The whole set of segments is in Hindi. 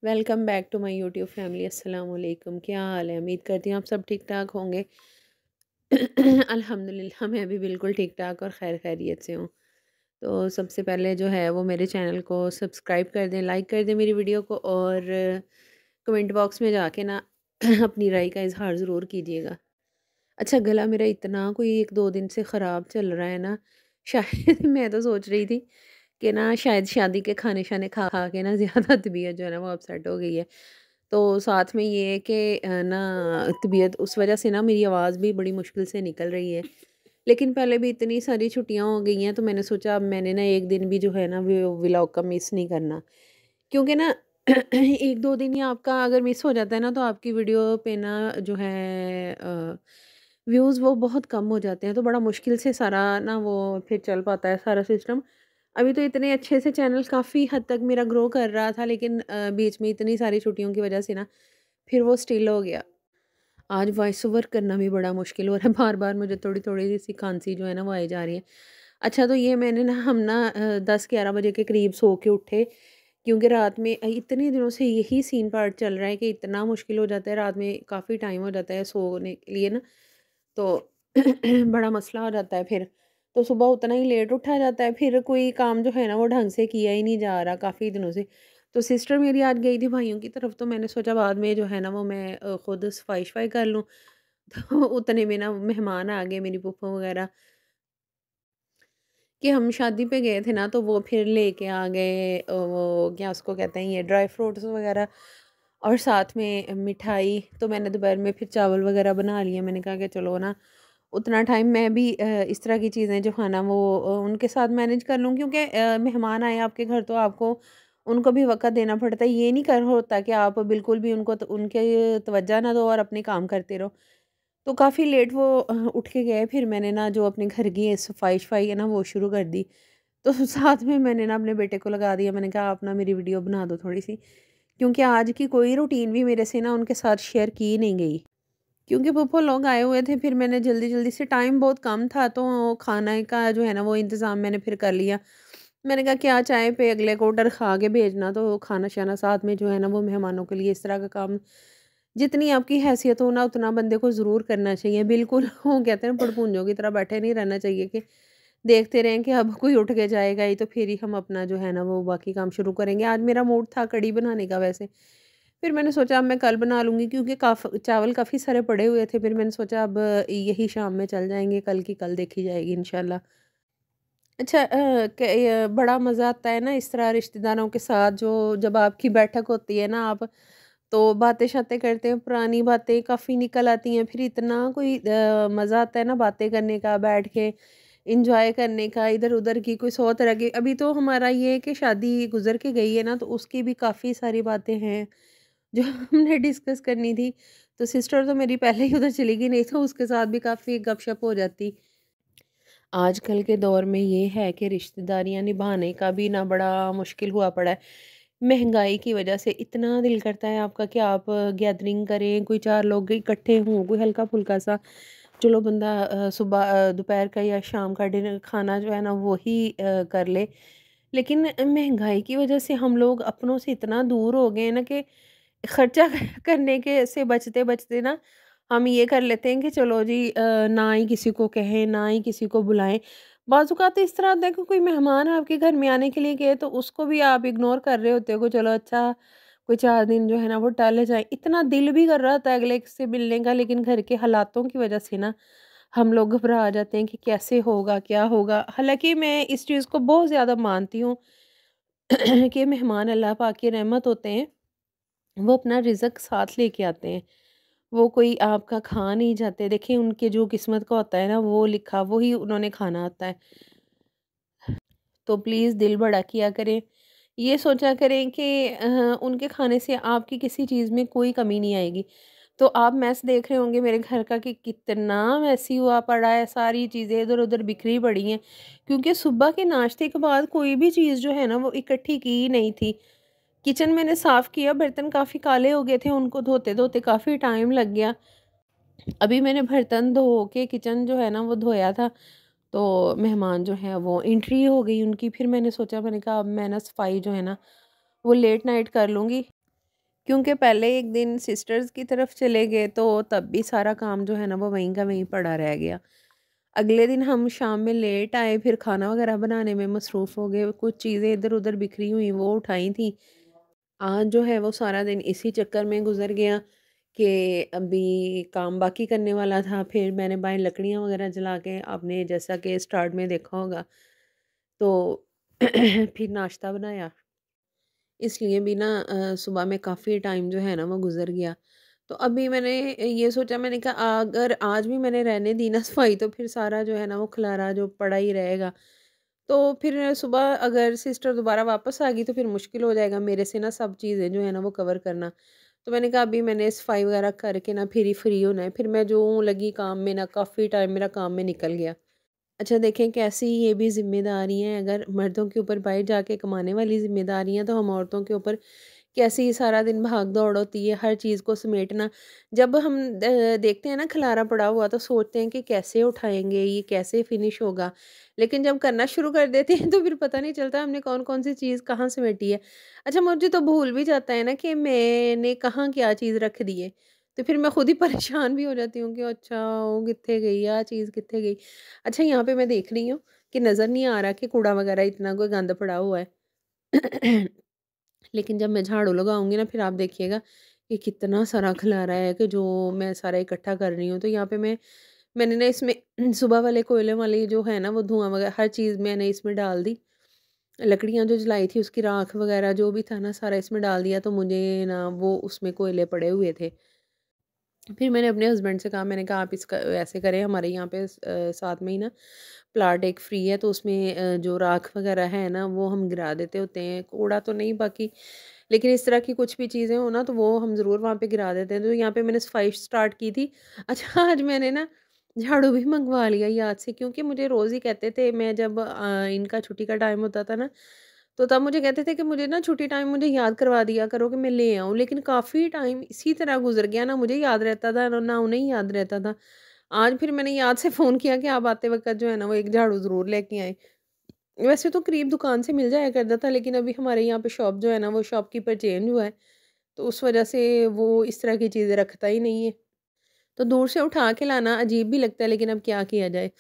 Welcome back to my YouTube family. अस्सलाम वालेकुम। क्या हाल है? उम्मीद करती हूँ आप सब ठीक ठाक होंगे। अल्हम्दुलिल्लाह मैं भी बिल्कुल ठीक ठाक और खैर खैरियत से हूँ। तो सबसे पहले जो है वो मेरे चैनल को सब्सक्राइब कर दें, लाइक कर दें मेरी वीडियो को, और कमेंट बॉक्स में जाके ना अपनी राय का इजहार ज़रूर कीजिएगा। अच्छा, गला मेरा इतना कोई 1-2 दिन से ख़राब चल रहा है ना, शायद मैं तो सोच रही थी कि ना शायद शादी के खाने-शाने खा-खा के ना ज़्यादा तबीयत जो है ना वो अपसेट हो गई है। तो साथ में ये है कि ना तबीयत उस वज़ह से ना मेरी आवाज़ भी बड़ी मुश्किल से निकल रही है। लेकिन पहले भी इतनी सारी छुट्टियाँ हो गई हैं तो मैंने सोचा अब मैंने ना 1 दिन भी जो है ना वो व्लॉग का मिस नहीं करना। क्योंकि ना 1-2 दिन ही आपका अगर मिस हो जाता है ना तो आपकी वीडियो पे ना जो है व्यूज़ वो बहुत कम हो जाते हैं, तो बड़ा मुश्किल से सारा ना वो फिर चल पाता है सारा सिस्टम। अभी तो इतने अच्छे से चैनल काफ़ी हद तक मेरा ग्रो कर रहा था, लेकिन बीच में इतनी सारी छुट्टियों की वजह से ना फिर वो स्टिल हो गया। आज वॉइस ओवर करना भी बड़ा मुश्किल हो रहा है, बार-बार मुझे थोड़ी-थोड़ी सी खाँसी जो है ना वो आई जा रही है। अच्छा, तो ये मैंने ना हम ना 10-11 बजे के करीब सो के उठे, क्योंकि रात में इतने दिनों से यही सीन पार्ट चल रहा है कि इतना मुश्किल हो जाता है, रात में काफ़ी टाइम हो जाता है सोने के लिए ना, तो बड़ा मसला हो जाता है फिर। तो सुबह उतना ही लेट उठा जाता है, फिर कोई काम जो है ना वो ढंग से किया ही नहीं जा रहा काफ़ी दिनों से। तो सिस्टर मेरी आज गई थी भाइयों की तरफ, तो मैंने सोचा बाद में जो है ना वो मैं खुद सफाई-शफाई कर लूँ। तो उतने में ना मेहमान आ गए, मेरी फूफा वगैरह, कि हम शादी पे गए थे ना, तो वो फिर लेके आ गए वो क्या उसको कहते हैं, ये ड्राई फ्रूट्स वगैरह और साथ में मिठाई। तो मैंने दोपहर में फिर चावल वगैरह बना लिए। मैंने कहा कि चलो ना उतना टाइम मैं भी इस तरह की चीज़ें जो है ना वो उनके साथ मैनेज कर लूँ, क्योंकि मेहमान आए आपके घर तो आपको उनको भी वक़्त देना पड़ता है। ये नहीं कर होता कि आप बिल्कुल भी उनको उनके तवज्जो ना दो और अपने काम करते रहो। तो काफ़ी लेट वो उठ के गए, फिर मैंने ना जो अपने घर की सफाई-शफाई है ना वो शुरू कर दी। तो साथ में मैंने ना अपने बेटे को लगा दिया, मैंने कहा आप ना मेरी वीडियो बना दो थोड़ी-सी, क्योंकि आज की कोई रूटीन भी मेरे से ना उनके साथ शेयर की नहीं गई। क्योंकि फूफा लोग आए हुए थे, फिर मैंने जल्दी-जल्दी से, टाइम बहुत कम था, तो खाने का जो है ना वो इंतज़ाम मैंने फिर कर लिया। मैंने कहा क्या चाय पे अगले को खा के भेजना, तो खाना-शाना साथ में जो है ना वो मेहमानों के लिए इस तरह का काम जितनी आपकी हैसियत हो ना उतना बंदे को ज़रूर करना चाहिए। बिल्कुल वो कहते हैं ना भड़पूंजों की तरह बैठे नहीं रहना चाहिए कि देखते रहें कि अब कोई उठ के जाएगा ही तो फिर ही हम अपना जो है ना वो बाकी काम शुरू करेंगे। आज मेरा मूड था कढ़ी बनाने का वैसे। फिर मैंने सोचा अब मैं कल बना लूँगी, क्योंकि चावल काफ़ी सारे पड़े हुए थे। फिर मैंने सोचा अब यही शाम में चल जाएँगे, कल की कल देखी जाएगी इंशाल्लाह। अच्छा, बड़ा मज़ा आता है ना इस तरह रिश्तेदारों के साथ, जो जब आपकी बैठक होती है ना, आप तो बातें-शातें करते हैं, पुरानी बातें काफ़ी निकल आती हैं, फिर इतना कोई मज़ा आता है ना बातें करने का, बैठ के एन्जॉय करने का, इधर-उधर की कोई 100 तरह की। अभी तो हमारा ये है कि शादी गुज़र के गई है ना, तो उसकी भी काफ़ी सारी बातें हैं जो हमने डिस्कस करनी थी। तो सिस्टर तो मेरी पहले ही उधर चली गई, नहीं तो उसके साथ भी काफ़ी गपशप हो जाती। आजकल के दौर में ये है कि रिश्तेदारियां निभाने का भी ना बड़ा मुश्किल हुआ पड़ा है। महंगाई की वजह से इतना दिल करता है आपका कि आप गैदरिंग करें, कोई 4 लोग इकट्ठे हों, कोई हल्का-फुल्का सा चलो बंदा सुबह दोपहर का या शाम का डिनर खाना जो है ना वो ही कर ले। लेकिन महंगाई की वजह से हम लोग अपनों से इतना दूर हो गए हैं ना कि खर्चा करने के से बचते-बचते ना हम ये कर लेते हैं कि चलो जी ना ही किसी को कहें, ना ही किसी को बुलाएँ। बाज़-औक़ात इस तरह होता है कि कोई मेहमान आपके घर में आने के लिए गए तो उसको भी आप इग्नोर कर रहे होते हो कि चलो अच्छा कोई 4 दिन जो है ना वो टल जाए। इतना दिल भी कर रहा होता है अगले से मिलने का, लेकिन घर के हालातों की वज़ह से ना हम लोग घबरा जाते हैं कि कैसे होगा, क्या होगा? हालाँकि मैं इस चीज़ को बहुत ज़्यादा मानती हूँ कि मेहमान अल्लाह पाक की रहमत होते हैं। वो अपना रिज़्क साथ लेके आते हैं। वो कोई आपका खा नहीं जाते। देखिए उनके जो किस्मत का होता है ना वो लिखा वो ही उन्होंने खाना होता है। तो प्लीज़ दिल बड़ा किया करें। ये सोचा करें कि उनके खाने से आपकी किसी चीज़ में कोई कमी नहीं आएगी। तो आप मेस देख रहे होंगे मेरे घर का कि कितना मेसी हुआ पड़ा है, सारी चीज़ें इधर-उधर बिखरी पड़ी हैं। क्योंकि सुबह के नाश्ते के बाद कोई भी चीज़ जो है ना वो इकट्ठी की ही नहीं थी। किचन मैंने साफ़ किया, बर्तन काफ़ी काले हो गए थे, उनको धोते-धोते काफ़ी टाइम लग गया। अभी मैंने बर्तन धो के किचन जो है ना वो धोया था, तो मेहमान जो हैं वो एंट्री हो गई उनकी। फिर मैंने सोचा, मैंने कहा अब मैं ना सफाई जो है ना वो लेट नाइट कर लूँगी। क्योंकि पहले एक दिन सिस्टर्स की तरफ चले गए तो तब भी सारा काम जो है ना वो वहीं का वहीं पड़ा रह गया। अगले दिन हम शाम में लेट आए, फिर खाना वगैरह बनाने में मसरूफ़ हो गए, कुछ चीज़ें इधर-उधर बिखरी हुई वो उठाई थी। आज जो है वो सारा दिन इसी चक्कर में गुज़र गया कि अभी काम बाकी करने वाला था। फिर मैंने बाहर लकड़ियाँ वगैरह जला के, आपने जैसा कि स्टार्ट में देखा होगा, तो फिर नाश्ता बनाया। इसलिए भी ना सुबह में काफ़ी टाइम जो है ना वो गुज़र गया। तो अभी मैंने ये सोचा, मैंने कहा अगर आज भी मैंने रहने दी ना सफाई, तो फिर सारा जो है ना वो खलारा जो पड़ा ही रहेगा। तो फिर सुबह अगर सिस्टर दोबारा वापस आ गई तो फिर मुश्किल हो जाएगा मेरे से ना सब चीज़ें जो है ना वो कवर करना। तो मैंने कहा अभी मैंने सफाई वगैरह करके ना फिर ही फ्री होना है। फिर मैं जो लगी काम में ना, काफ़ी टाइम मेरा काम में निकल गया। अच्छा देखें कैसी ये भी ज़िम्मेदारी हैं, अगर मर्दों के ऊपर बाहर जाके कमाने वाली ज़िम्मेदारियाँ, तो हम औरतों के ऊपर कैसी सारा दिन भाग-दौड़ होती है, हर चीज़ को समेटना। जब हम देखते हैं ना खलारा पड़ा हुआ तो सोचते हैं कि कैसे उठाएँगे, ये कैसे फिनिश होगा। लेकिन जब करना शुरू कर देते हैं तो फिर पता नहीं चलता हमने कौन-कौन सी चीज़ कहाँ समेटी है। अच्छा मुझे तो भूल भी जाता है ना कि मैंने कहाँ क्या चीज़ रख दी है। तो फिर मैं खुद ही परेशान भी हो जाती हूँ कि अच्छा वो कित्थे गई, आ चीज़ कित्थे गई। अच्छा यहाँ पे मैं देख रही हूँ कि नज़र नहीं आ रहा कि कूड़ा वगैरह इतना कोई गंद पड़ा हुआ है। लेकिन जब मैं झाड़ू लगाऊँगी ना फिर आप देखिएगा कि कितना सारा खलारा है कि जो मैं सारा इकट्ठा कर रही हूँ। तो यहाँ पे मैंने ना इसमें सुबह वाले कोयले वाली जो है ना वो धुआँ वगैरह हर चीज़ मैंने इसमें डाल दी। लकड़ियाँ जो जलाई थी उसकी राख वगैरह जो भी था ना सारा इसमें डाल दिया, तो मुझे ना वो उसमें कोयले पड़े हुए थे। फिर मैंने अपने हस्बैंड से कहा, मैंने कहा आप इसका ऐसे करें, हमारे यहाँ पे साथ में ही ना प्लाट एक फ्री है, तो उसमें जो राख वगैरह है ना वो हम गिरा देते होते हैं, कूड़ा तो नहीं बाकी, लेकिन इस तरह की कुछ भी चीज़ें हो ना तो वो हम ज़रूर वहाँ पे गिरा देते हैं। तो यहाँ पे मैंने सफाई स्टार्ट की थी। अच्छा आज मैंने ना झाड़ू भी मंगवा लिया याद से, क्योंकि मुझे रोज़ ही कहते थे, मैं जब इनका छुट्टी का टाइम होता था ना तो तब मुझे कहते थे कि मुझे ना छुट्टी टाइम मुझे याद करवा दिया करो कि मैं ले आऊँ। लेकिन काफ़ी टाइम इसी तरह गुज़र गया, ना मुझे याद रहता था ना उन्हें याद रहता था। आज फिर मैंने याद से फ़ोन किया कि आप आते वक़्त जो है ना वो एक झाड़ू ज़रूर लेके आएँ। वैसे तो करीब दुकान से मिल जाया करता था, लेकिन अभी हमारे यहाँ पे शॉप जो है ना वो शॉपकीपर चेंज हुआ है, तो उस वज़ह से वो इस तरह की चीज़ें रखता ही नहीं है। तो दूर से उठा के लाना अजीब भी लगता है, लेकिन अब क्या किया जाए।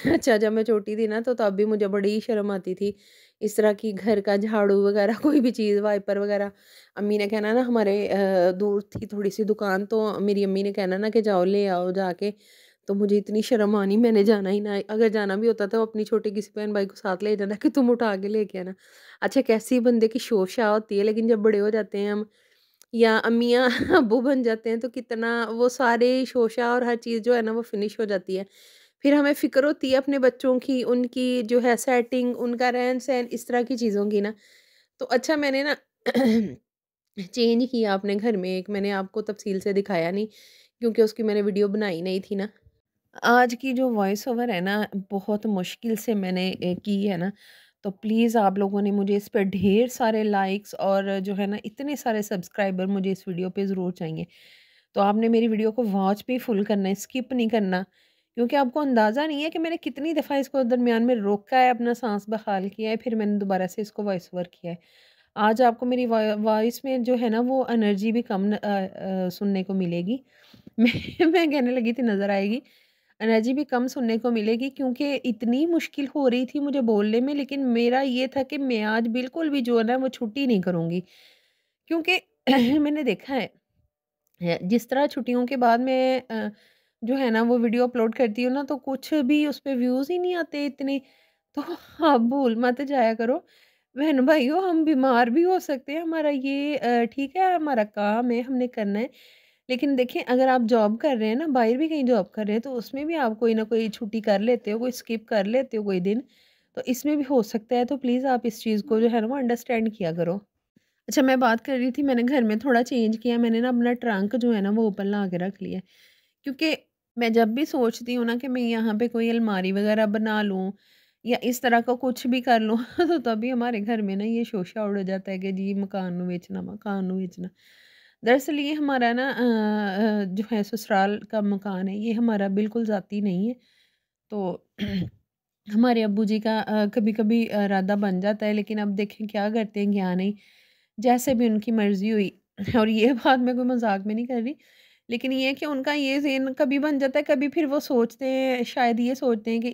अच्छा जब मैं छोटी थी ना तो तब भी मुझे बड़ी शर्म आती थी इस तरह की घर का झाड़ू वगैरह कोई भी चीज़ वाइपर वगैरह। अम्मी ने कहना ना हमारे दूर थी थोड़ी सी दुकान, तो मेरी अम्मी ने कहना ना कि जाओ ले आओ जाके। तो मुझे इतनी शर्म आनी, मैंने जाना ही ना, अगर जाना भी होता तो अपनी छोटी किसी बहन भाई को साथ ले जाना कि तुम उठा के लेके आना। अच्छा कैसी बंदे की शोर-शाह होती है, लेकिन जब बड़े हो जाते हैं हम या अम्मियाँ अब्बू बन जाते हैं तो कितना वो सारे शोशा और हर चीज़ जो है ना वो फिनिश हो जाती है। फिर हमें फ़िक्र होती है अपने बच्चों की, उनकी जो है सेटिंग, उनका रहन-सहन, इस तरह की चीज़ों की ना। तो अच्छा मैंने ना चेंज किया अपने घर में, एक मैंने आपको तफ़सील से दिखाया नहीं क्योंकि उसकी मैंने वीडियो बनाई नहीं थी ना। आज की जो वॉइस ओवर है ना बहुत मुश्किल से मैंने की है ना, तो प्लीज़ आप लोगों ने मुझे इस पे ढेर सारे लाइक्स और जो है ना इतने सारे सब्सक्राइबर मुझे इस वीडियो पे ज़रूर चाहिए। तो आपने मेरी वीडियो को वॉच भी फुल करना है, स्किप नहीं करना, क्योंकि आपको अंदाज़ा नहीं है कि मैंने कितनी दफ़ा इसको दरमियान में रोका है, अपना सांस बहाल किया है, फिर मैंने दोबारा से इसको वॉइस ओवर किया है। आज आपको मेरी वॉइस में जो है ना वो एनर्जी भी कम सुनने को मिलेगी। मैं कहने लगी थी नज़र आएगी। एनर्जी भी कम सुनने को मिलेगी क्योंकि इतनी मुश्किल हो रही थी मुझे बोलने में, लेकिन मेरा ये था कि मैं आज बिल्कुल भी जो है ना वो छुट्टी नहीं करूँगी। क्योंकि मैंने देखा जिस तरह छुट्टियों के बाद मैं जो है ना वो वीडियो अपलोड करती हूँ ना तो कुछ भी उस पे व्यूज़ ही नहीं आते इतने। तो आप भूल मत जाया करो। बहन भाइयों हम बीमार भी हो सकते हैं, हमारा ये ठीक है हमारा काम है, हमने करना है। लेकिन देखिए अगर आप जॉब कर रहे हैं ना, बाहर भी कहीं जॉब कर रहे हैं, तो उसमें भी आप कोई ना कोई छुट्टी कर लेते हो, कोई स्किप कर लेते हो कोई दिन, तो इसमें भी हो सकता है, तो प्लीज़ आप इस चीज़ को जो है ना वो अंडरस्टैंड किया करो। अच्छा मैं बात कर रही थी, मैंने घर में थोड़ा चेंज किया, मैंने ना अपना ट्रंक जो है ना वो ऊपर ला के रख लिया है। क्योंकि मैं जब भी सोचती हूँ ना कि मैं यहाँ पे कोई अलमारी वगैरह बना लूँ या इस तरह का कुछ भी कर लूँ तो तभी हमारे घर में ना ये शोशा उड़ जाता है कि जी मकान नू बेचना, मकान नू बेचना। दरअसल ये हमारा ना जो है ससुराल का मकान है, ये हमारा बिल्कुल ज़ाती नहीं है। तो हमारे अब्बू जी का कभी-कभी इरादा बन जाता है, लेकिन अब देखें क्या करते हैं क्या नहीं। जैसे भी उनकी मर्ज़ी हुई और ये बात मैं कोई मज़ाक में नहीं कर रही। लेकिन ये है कि उनका ये ज़हन कभी बन जाता है, कभी फिर वो सोचते हैं शायद ये सोचते हैं कि